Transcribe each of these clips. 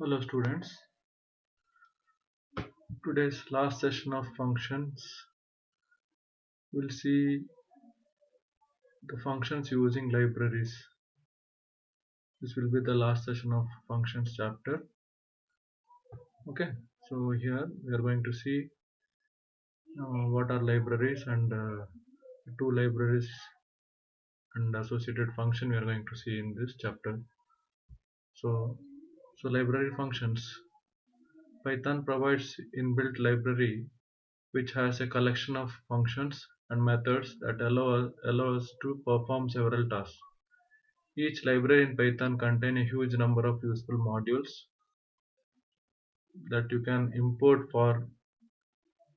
Hello students, today's last session of functions we'll see the functions using libraries. This will be the last session of functions chapter. Okay, so here we are going to see what are libraries and two libraries and associated function we are going to see in this chapter. So library functions. Python provides inbuilt library which has a collection of functions and methods that allow us to perform several tasks. Each library in Python contains a huge number of useful modules that you can import for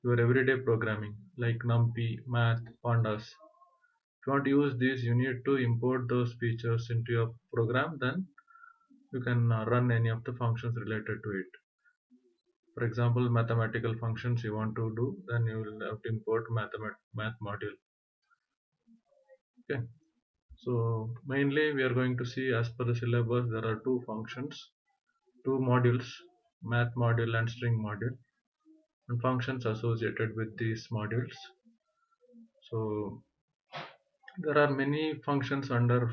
your everyday programming like NumPy, Math, Pandas. If you want to use these, you need to import those features into your program, then you can run any of the functions related to it. For example, mathematical functions you want to do, then you will have to import math module. Okay. So mainly we are going to see, as per the syllabus, there are two functions, two modules, math module and string module, and functions associated with these modules. So there are many functions under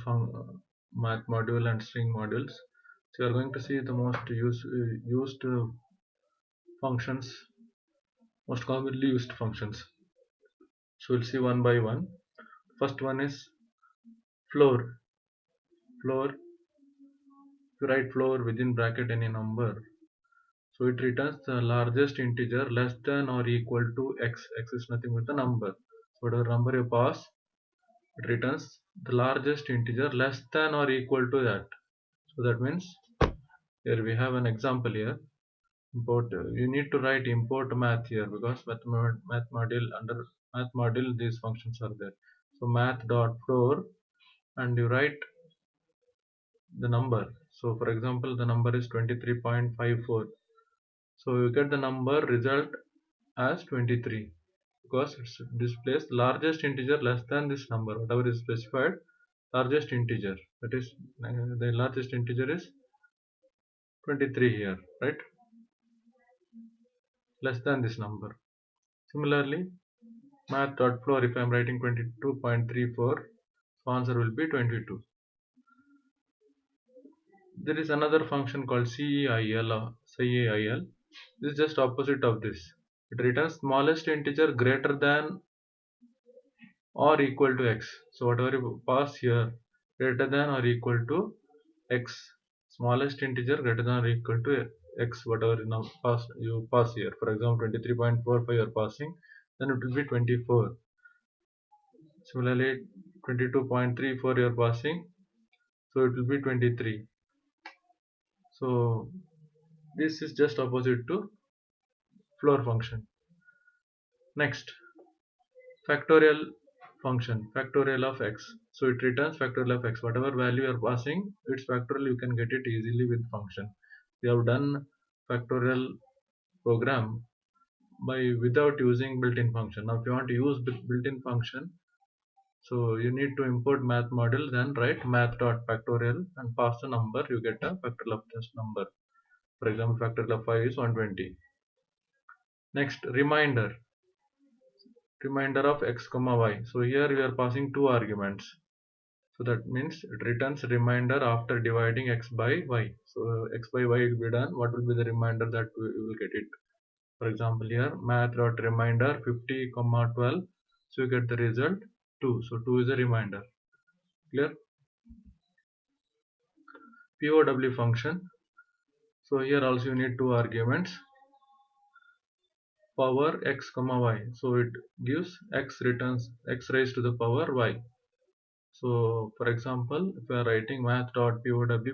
math module and string modules. So you are going to see the most used functions, most commonly used functions. So we'll see one by one. First one is floor. Floor, you write floor within bracket any number. So it returns the largest integer less than or equal to x. X is nothing but the number. So whatever number you pass, it returns the largest integer less than or equal to that. So that means here we have an example here. Import. You need to write import math here because math module, under math module these functions are there. So math dot floor, and you write the number. So for example, the number is 23.54. So you get the number result as 23 because it displays largest integer less than this number, whatever is specified, largest integer, that is the largest integer is 23 here, right, less than this number. Similarly, math.floor, if I am writing 22.34, so answer will be 22. There is another function called CEIL or CEIL. This is just opposite of this. It returns smallest integer greater than or equal to x. So whatever you pass here, greater than or equal to x, smallest integer greater than or equal to x, whatever you pass here. For example, 23.45 you are passing, then it will be 24. Similarly, 22.34 you are passing, so it will be 23. So this is just opposite to floor function. Next, factorial function, factorial of x. So it returns factorial of x. Whatever value you are passing, its factorial you can get it easily with function. We have done factorial program without using built-in function. Now if you want to use built-in function, so you need to import math module, then write math.factorial and pass the number, you get a factorial of this number. For example, factorial of 5 is 120. Next, reminder of x comma y. So here we are passing two arguments. So that means it returns reminder after dividing x by y. So x by y will be done. What will be the reminder that we will get it? For example, here math.reminder 50 comma 12. So you get the result 2. So 2 is a reminder. Clear? POW function. So here also you need two arguments. Power x comma y. So it gives x returns x raised to the power y. So for example, if we are writing math.pow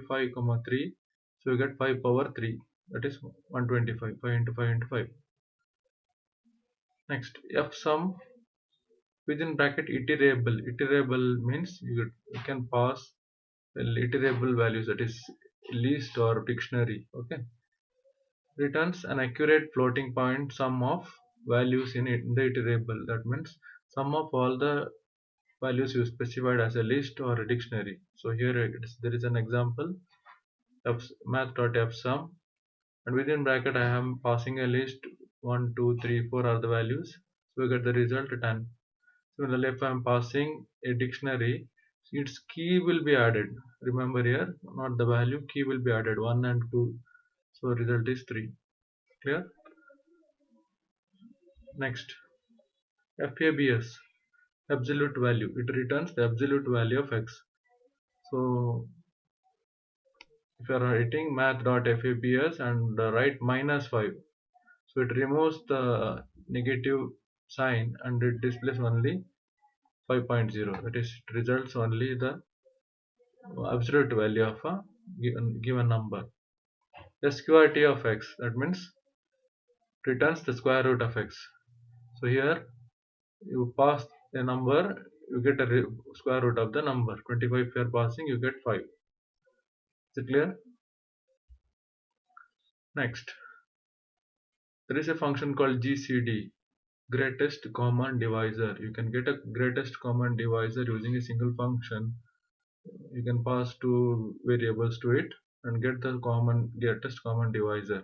5 comma 3, so you get 5 power 3, that is 125, 5 into 5 into 5. Next, fsum within bracket iterable. Iterable means you can pass iterable values, that is list or dictionary. Okay, returns an accurate floating point sum of values in the iterable. That means sum of all the values you specified as a list or a dictionary. So here there is an example of math.fsum. and within bracket I am passing a list 1, 2, 3, 4 are the values, so we get the result 10. Similarly, if I am passing a dictionary, its key will be added. Remember here, not the value, key will be added 1 and 2. So result is 3. Clear? Next, FABS, absolute value. It returns the absolute value of x. So if you are writing math.fabs and write -5, so it removes the negative sign and it displays only 5.0. That is, it results only the absolute value of a given number. SQRT of x, that means returns the square root of x. So here you pass a number, you get a square root of the number. 25 if you are passing, you get 5. Is it clear? Next, there is a function called GCD, greatest common divisor. You can get a greatest common divisor using a single function. You can pass two variables to it and get the greatest common divisor.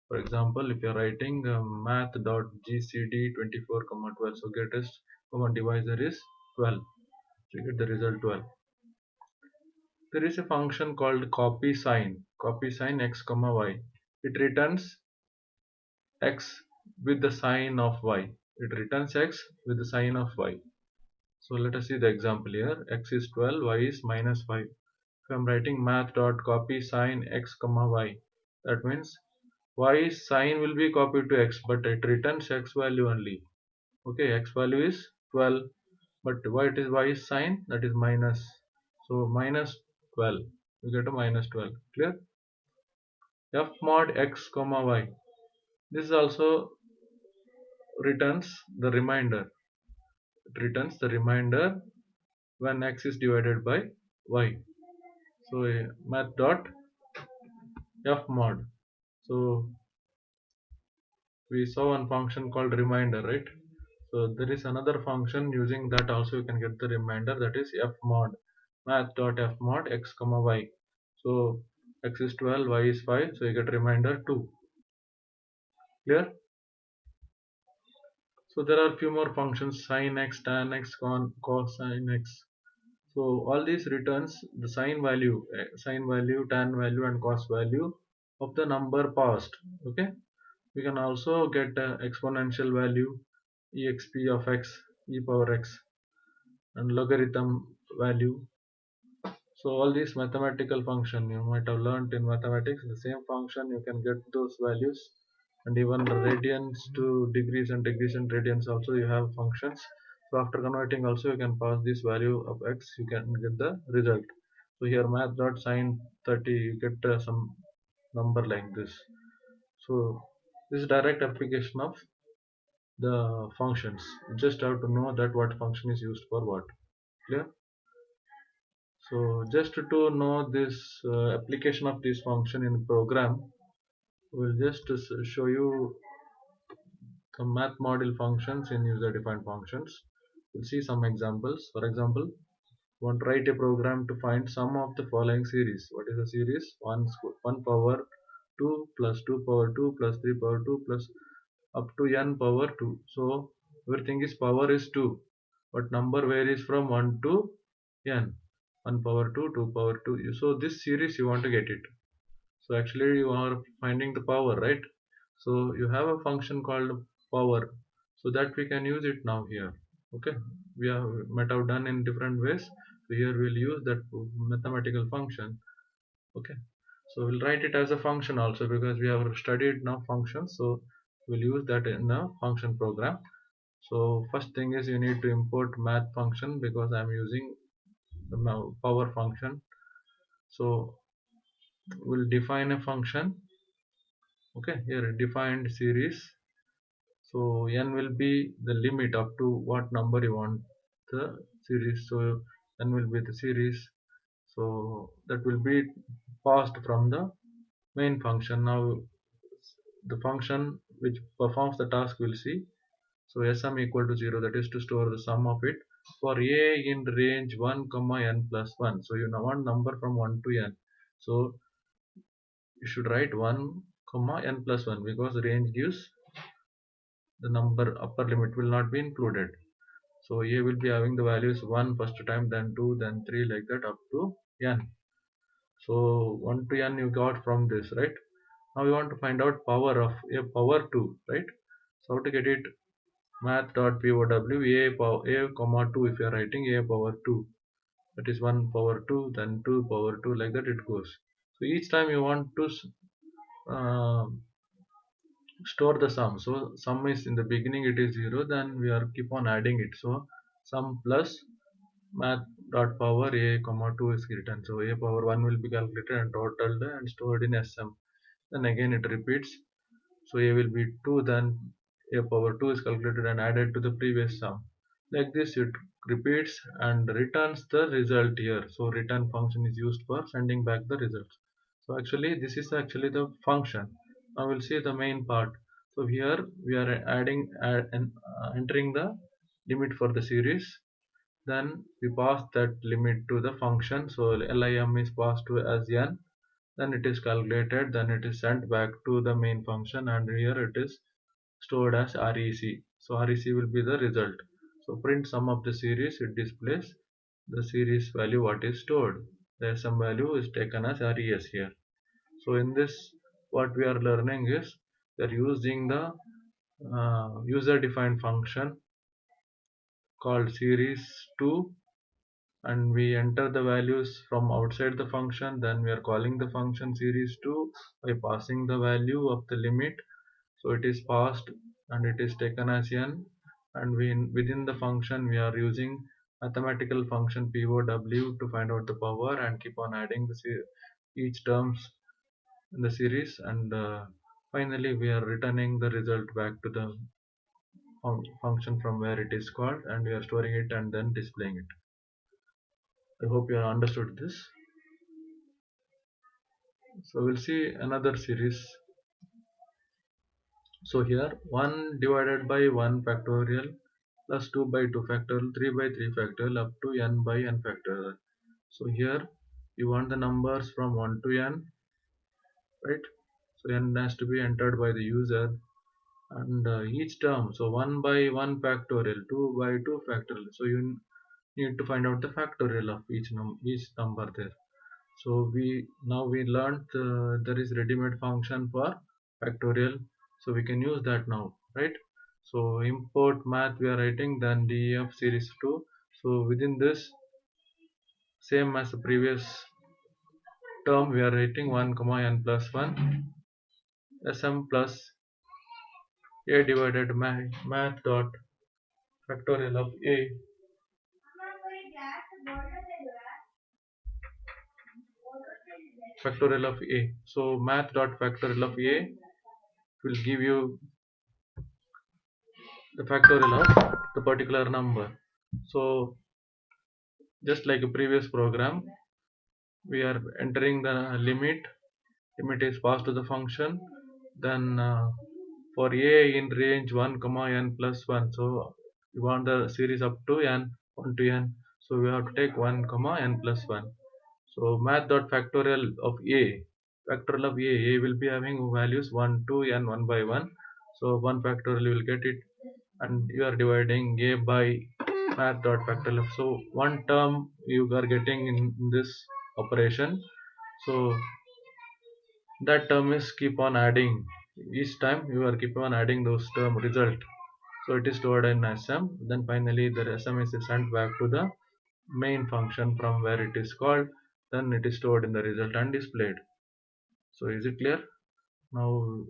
For example, if you are writing math.gcd 24, 12, so greatest common divisor is 12. So you get the result 12. There is a function called copy sign x comma y. It returns x with the sign of y. It returns x with the sign of y. So let us see the example here. X is 12, y is -5. If I am writing math.copy sign x comma y, that means y sign will be copied to x, but it returns x value only. Okay, x value is 12, but what is y sign? That is minus. So -12, you get a -12. Clear? F mod x comma y. This also returns the remainder. It returns the remainder when x is divided by y. So math dot f mod. So we saw one function called remainder, right? So there is another function using that also you can get the remainder, that is f mod, math dot f mod x comma y. So x is 12, y is 5, so you get remainder 2. Clear? So there are few more functions, sin x, tan x, cosine x. So all these returns the sign value, tan value and cos value of the number passed. Okay, we can also get exponential value, exp of x, e power x, and logarithm value. So all these mathematical function you might have learnt in mathematics, the same function you can get those values, and even the radians to degrees and degrees and radians also you have functions. So after converting also you can pass this value of x, you can get the result. So here math dot sine 30, you get some number like this. So this is direct application of the functions. You just have to know that what function is used for what. Clear? So just to know this application of this function in program, we'll just show you some math module functions in user defined functions. We'll see some examples. For example, want to write a program to find sum of the following series. What is the series? 1 power 2 plus 2 power 2 plus 3 power 2 plus up to n power 2. So everything is power is 2, but number varies from 1 to n. 1 power 2, 2 power 2. So this series you want to get it. So actually you are finding the power, right? So you have a function called power, so that we can use it now here. Okay, we might have done in different ways. So here we'll use that mathematical function. Okay, so we'll write it as a function also because we have studied now functions. So we'll use that in a function program. So first thing is you need to import math function because I'm using the power function. So we'll define a function. Okay, here defined series. So n will be the limit up to what number you want the series. So n will be the series, so that will be passed from the main function. Now the function which performs the task will see. So sum equal to 0, that is to store the sum of it for a in range 1 comma n plus 1. So you now want number from 1 to n, so you should write 1 comma n plus 1, because range gives the number upper limit will not be included. So a will be having the values 1 first time, then 2, then 3, like that up to n. So 1 to n you got from this, right? Now we want to find out power of a power 2, right? So how to get it? Math.pow a comma 2, if you are writing a power 2, that is 1 power 2, then 2 power 2, like that it goes. So each time you want to uh, store the sum. So sum is in the beginning it is 0, then we are keep on adding it. So sum plus math dot power a comma 2 is written. So a power 1 will be calculated and totaled and stored in sm. Then again it repeats. So a will be 2, then a power 2 is calculated and added to the previous sum. Like this it repeats and returns the result here. So return function is used for sending back the results. So actually this is actually the function. Now we'll see the main part. So here we are entering the limit for the series. Then we pass that limit to the function. So lim is passed to as n, then it is calculated, then it is sent back to the main function, and here it is stored as rec. So rec will be the result. So print sum of the series, it displays the series value what is stored. The sum value is taken as res here. So in this what we are learning is we are using the user defined function called series2, and we enter the values from outside the function. Then we are calling the function series2 by passing the value of the limit. So it is passed and it is taken as n, and within the function we are using mathematical function pow to find out the power and keep on adding each terms in the series, and finally we are returning the result back to the function from where it is called, and we are storing it and then displaying it. I hope you have understood this. So we'll see another series. So here 1 divided by 1 factorial plus 2 by 2 factorial, 3 by 3 factorial, up to n by n factorial. So here you want the numbers from 1 to n, right? So n has to be entered by the user, and each term, so 1 by 1 factorial, 2 by 2 factorial, so you need to find out the factorial of each number there. So we learned there is ready-made function for factorial, so we can use that now, right? So import math we are writing, then def series 2. So within this, same as the previous term, we are writing 1 comma n plus 1 sm plus a divided math dot factorial of a factorial of a. So math dot factorial of a will give you the factorial of the particular number. So just like a previous program, we are entering the limit is passed to the function. Then for a in range 1 comma n plus 1, so we want the series up to n, 1 to n, so we have to take 1 comma n plus 1. So math dot factorial of a will be having values 1 to n 1 by 1. So 1 factorial you will get it, and you are dividing a by math dot factorial. So one term you are getting in this operation, so that term is keep on adding. Each time you are keep on adding those term result, so it is stored in sm. Then finally the sm is sent back to the main function from where it is called, then it is stored in the result and displayed. So is it clear? Now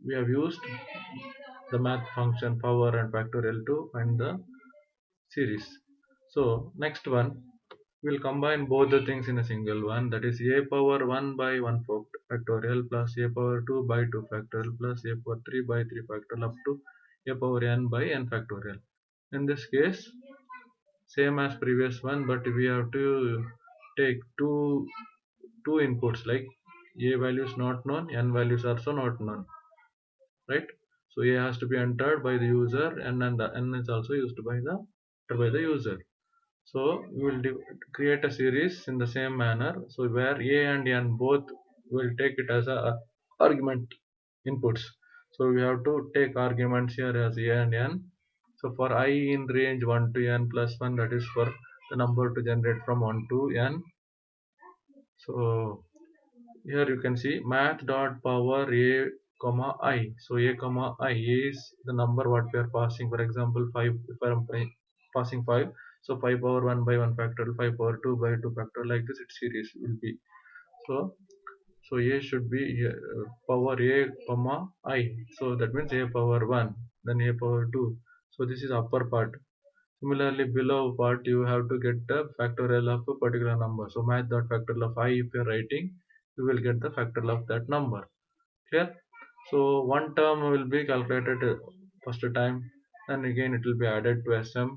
we have used the math function power and factorial to find the series. So next one, we'll combine both the things in a single one, that is a power 1 by 1 factorial plus a power 2 by 2 factorial plus a power 3 by 3 factorial up to a power n by n factorial. In this case, same as previous one, but we have to take two inputs, like a value is not known, n values are also not known, right? So a has to be entered by the user, and the n is also used by the user. So we will create a series in the same manner, so where a and n both will take it as a argument. inputs. So we have to take arguments here as a and n. So for I in range 1 to n plus 1, that is for the number to generate from 1 to n. So here you can see math dot power a comma I. So a comma I is the number what we are passing. For example, 5, if I am passing 5, so 5 power 1 by 1 factorial, 5 power 2 by 2 factorial, like this its series will be. So a should be power a comma I. So that means a power 1, then a power 2. So this is upper part. Similarly, below part you have to get the factorial of a particular number. So math dot factorial of I, if you are writing, you will get the factorial of that number. Clear? So one term will be calculated first time, then again it will be added to SM,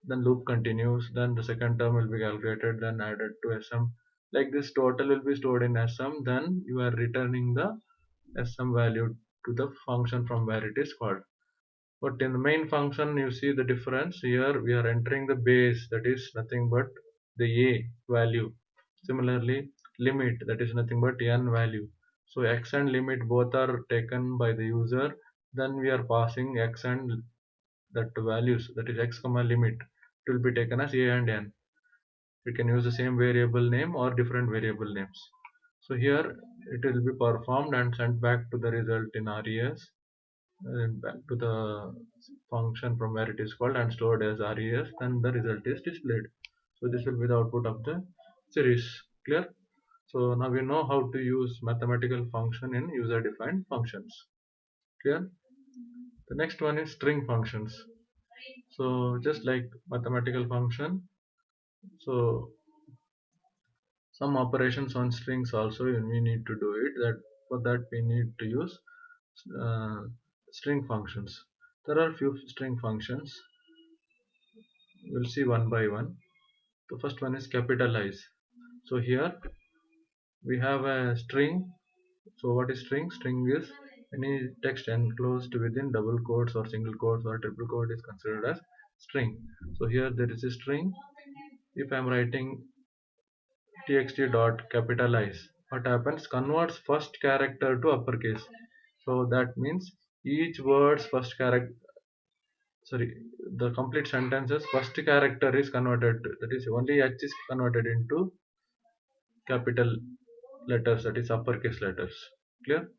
then loop continues, then the second term will be calculated, then added to SM. Like this, total will be stored in SM, then you are returning the SM value to the function from where it is called. But in the main function, you see the difference. Here we are entering the base, that is nothing but the a value. Similarly, limit, that is nothing but n value. So x and limit both are taken by the user. Then we are passing x and that values, that is x comma limit. It will be taken as a and n. We can use the same variable name or different variable names. So here it will be performed and sent back to the result in RES, back to the function from where it is called and stored as RES, then the result is displayed. So this will be the output of the series. Clear? So now we know how to use mathematical function in user defined functions. Clear? The next one is string functions. So just like mathematical function, so some operations on strings also we need to do it. That for that we need to use uh, string functions. There are few string functions. We'll see one by one. The first one is capitalize. So here we have a string. So what is string? String is any text enclosed within double quotes or single quotes or triple quote is considered as string. So here there is a string. If I am writing txt dot capitalize, what happens? Converts first character to uppercase. So that means each word's first character, sorry, the complete sentences first character is converted, that is only h is converted into capital letters, that is uppercase letters. Clear?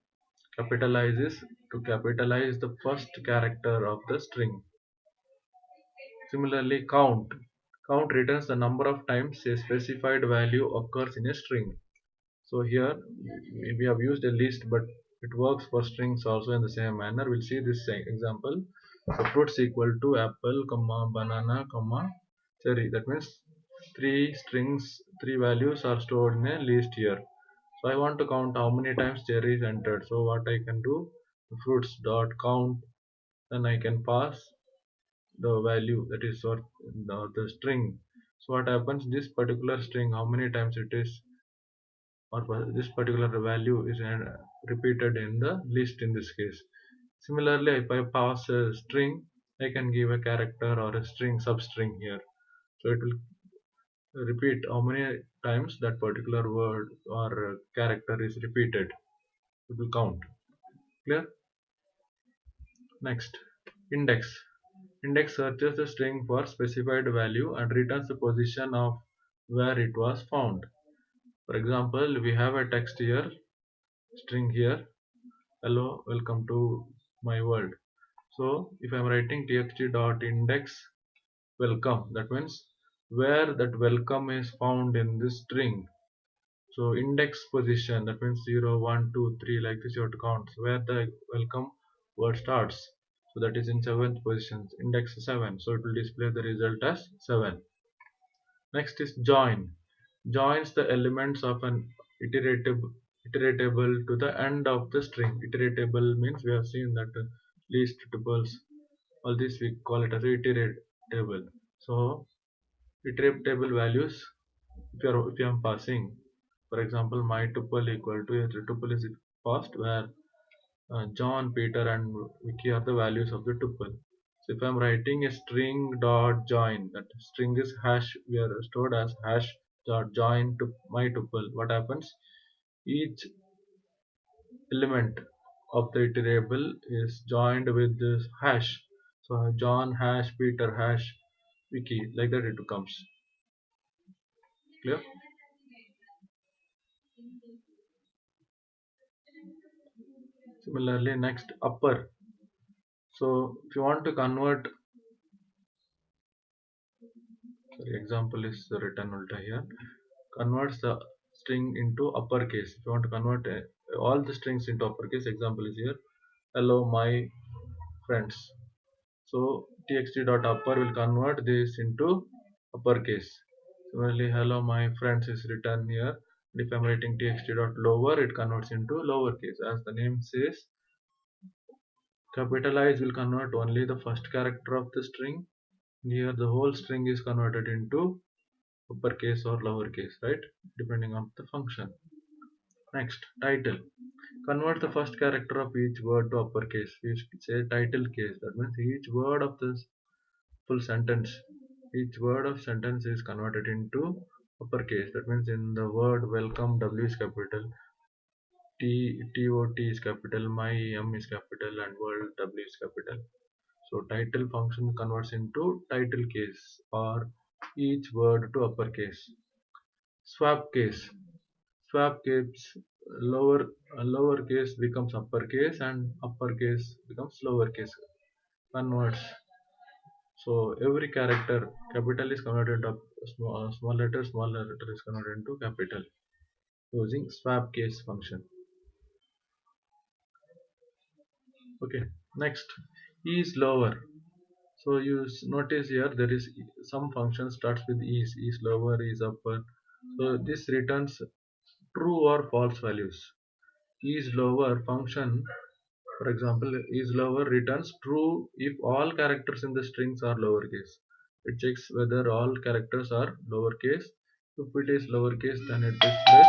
Capitalize is to capitalize the first character of the string. Similarly, count returns the number of times a specified value occurs in a string. So here we have used a list, but it works for strings also in the same manner. We'll see this example. So fruits equal to apple, comma, banana, comma, cherry. That means three strings, three values are stored in a list here. So I want to count how many times cherry is entered. So what I can do, fruits dot count, then I can pass the value, that is or the string. So what happens, this particular string, how many times it is, or this particular value is repeated in the list in this case. Similarly, if I pass a string, I can give a character or a string substring here. So it will repeat how many times that particular word or character is repeated. It will count. Clear? Next, index. Index searches the string for specified value and returns the position of where it was found. For example, we have a text here, string here, hello, welcome to my world. So if I'm writing txt dot index welcome, that means where that welcome is found in this string. So index position, that means 0 1 2 3, like this you have to count where the welcome word starts. So that is in 7th position, index 7, so it will display the result as 7. Next is join. Joins the elements of an iteratable to the end of the string. Iteratable means we have seen that list tuples, all this we call it as iteratable. So iteratable values, if you are passing, for example, my tuple equal to a tuple is passed where John, Peter, and Vicky are the values of the tuple. So if I'm writing a string dot join, that string is hash, we are stored as hash dot join to my tuple. What happens? Each element of the iterable is joined with this hash. So John hash Peter hash wiki, like that it comes. Clear? Similarly, next upper. So if you want to convert, sorry, example is written ulta here, converts the string into uppercase. If you want to convert all the strings into uppercase, example is here, hello my friends. So txt.upper will convert this into uppercase. Similarly, hello my friends is written here. If I'm writing txt.lower, it converts into lowercase. As the name says, capitalize will convert only the first character of the string. Here the whole string is converted into uppercase or lowercase, right? Depending on the function. Next, title. Convert the first character of each word to uppercase. We say title case. That means each word of this full sentence, each word of sentence is converted into uppercase. That means in the word welcome, W is capital, TOT is capital, my M is capital, and world W is capital. So title function converts into title case or each word to uppercase. Swap case. Swap case, lowercase becomes uppercase and uppercase becomes lowercase. Converts. So every character, capital is converted into small letter is converted into capital using swap case function. Okay, next is lower. So you notice here there is some function starts with is lower, is upper. So this returns true or false values. Is lower function, for example, is lower returns true if all characters in the strings are lowercase. It checks whether all characters are lowercase. If it is lowercase, then it displays.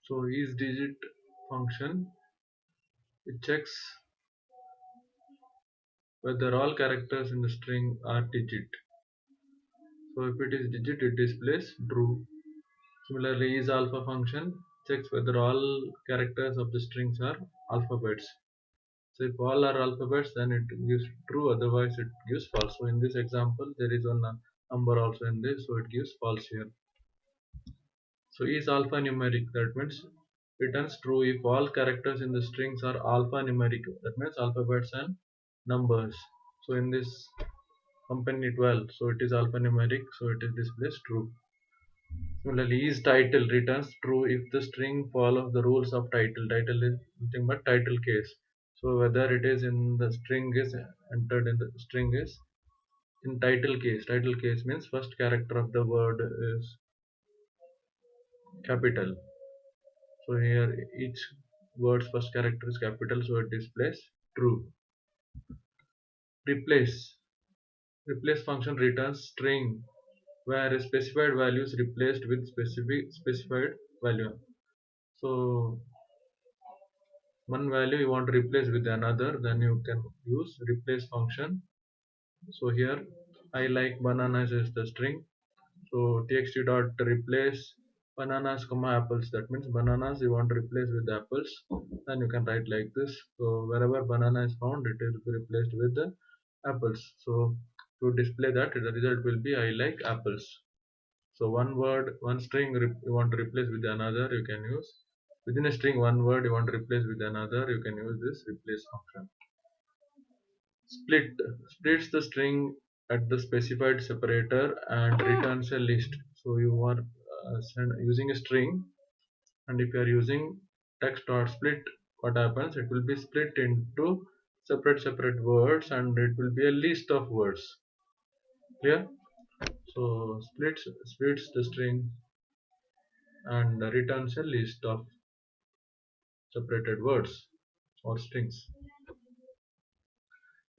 So is digit function, it checks whether all characters in the string are digit. So if it is digit, it displays true. Similarly, is alpha function checks whether all characters of the strings are alphabets. So if all are alphabets, then it gives true, otherwise it gives false. So in this example, there is one number also in this, so it gives false here. So is alphanumeric, that means returns true if all characters in the strings are alphanumeric, that means alphabets and numbers. So in this company 12, so it is alphanumeric, so it is displays true. Similarly, is title returns true if the string follows the rules of title. Title is nothing but title case. So whether it is in the string is entered in the string is in title case. Title case means first character of the word is capital. So here each word's first character is capital, so it displays true. Replace. Replace function returns string where a specified value is replaced with specified value. So one value you want to replace with another, then you can use replace function. So here I like bananas is the string. So txt dot replace bananas comma apples. That means bananas you want to replace with apples. Then you can write like this. So wherever banana is found, it will be replaced with the apples. So to display that, the result will be I like apples. So one word, one string you want to replace with another, you can use. Within a string, one word you want to replace with another, you can use this replace function. Split splits the string at the specified separator and returns a list. So you are using a string, and if you are using text dot split what happens, it will be split into separate words, and it will be a list of words. Clear? So splits the string and returns a list of separated words or strings.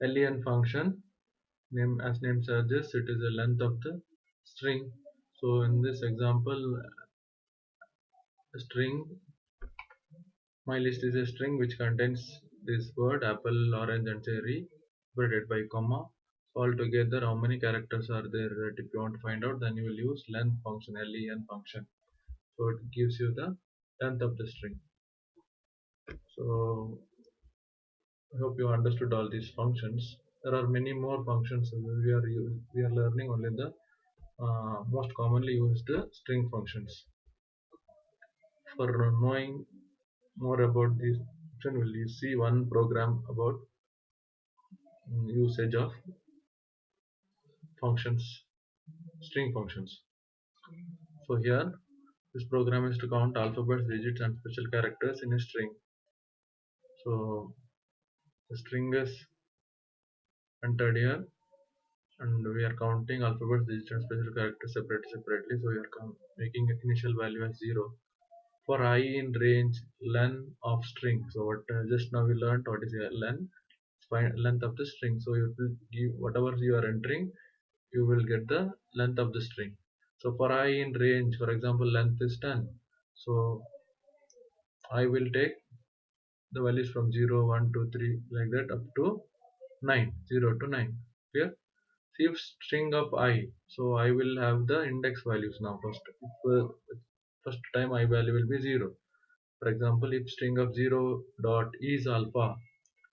Len function, name suggests, it is the length of the string. So in this example, string, my list is a string which contains this word apple, orange and cherry separated by comma. So altogether how many characters are there? That if you want to find out, then you will use length function, len function. So it gives you the length of the string. So I hope you understood all these functions. There are many more functions. We are learning only the most commonly used string functions. For knowing more about this function, will you see one program about usage of functions, string functions. So here, this program is to count alphabets, digits, and special characters in a string. So the string is entered here, and we are counting alphabets, digits, and special characters separately. So we are making initial value as 0. For I in range, len of string. So what just now we learned what is a len, length of the string. So you will give whatever you are entering, you will get the length of the string. So for I in range, for example, length is 10. So I will take the values from 0, 1, 2, 3, like that up to 9, 0 to 9. Clear? See if string of I. So I will have the index values now first. First time I value will be 0. For example, if string of 0 dot is alpha,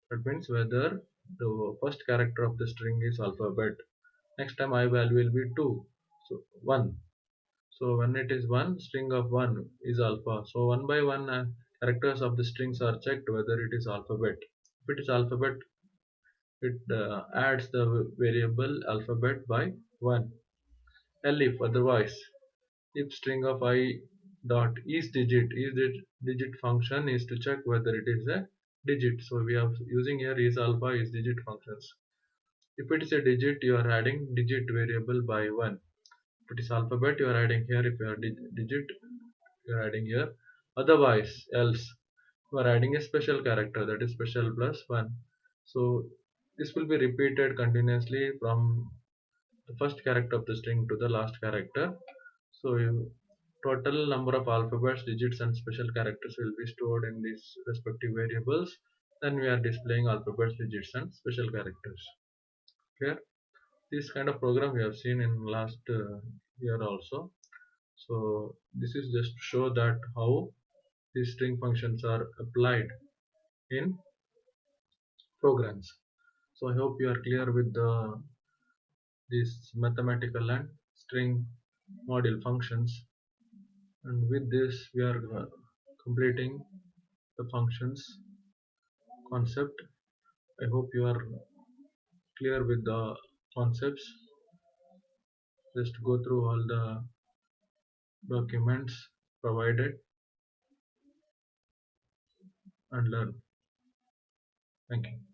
that means whether the first character of the string is alphabet. Next time I value will be 2, so 1. So when it is 1, string of 1 is alpha. So one by one characters of the strings are checked whether it is alphabet. If it is alphabet, it adds the variable alphabet by 1. If otherwise, if string of I dot is digit function is to check whether it is a digit. So we are using here is alpha is digit functions. If it is a digit, you are adding digit variable by 1. If it is alphabet, you are adding here. If you are digit, you are adding here. Otherwise, else, you are adding a special character, that is special plus 1. So this will be repeated continuously from the first character of the string to the last character. So total number of alphabets, digits and special characters will be stored in these respective variables. Then we are displaying alphabets, digits and special characters. Clear? This kind of program we have seen in last year also. So this is just to show that how these string functions are applied in programs. So I hope you are clear with these mathematical and string module functions. And with this we are completing the functions concept. I hope you are clear with the concepts. Just go through all the documents provided and learn. Thank you.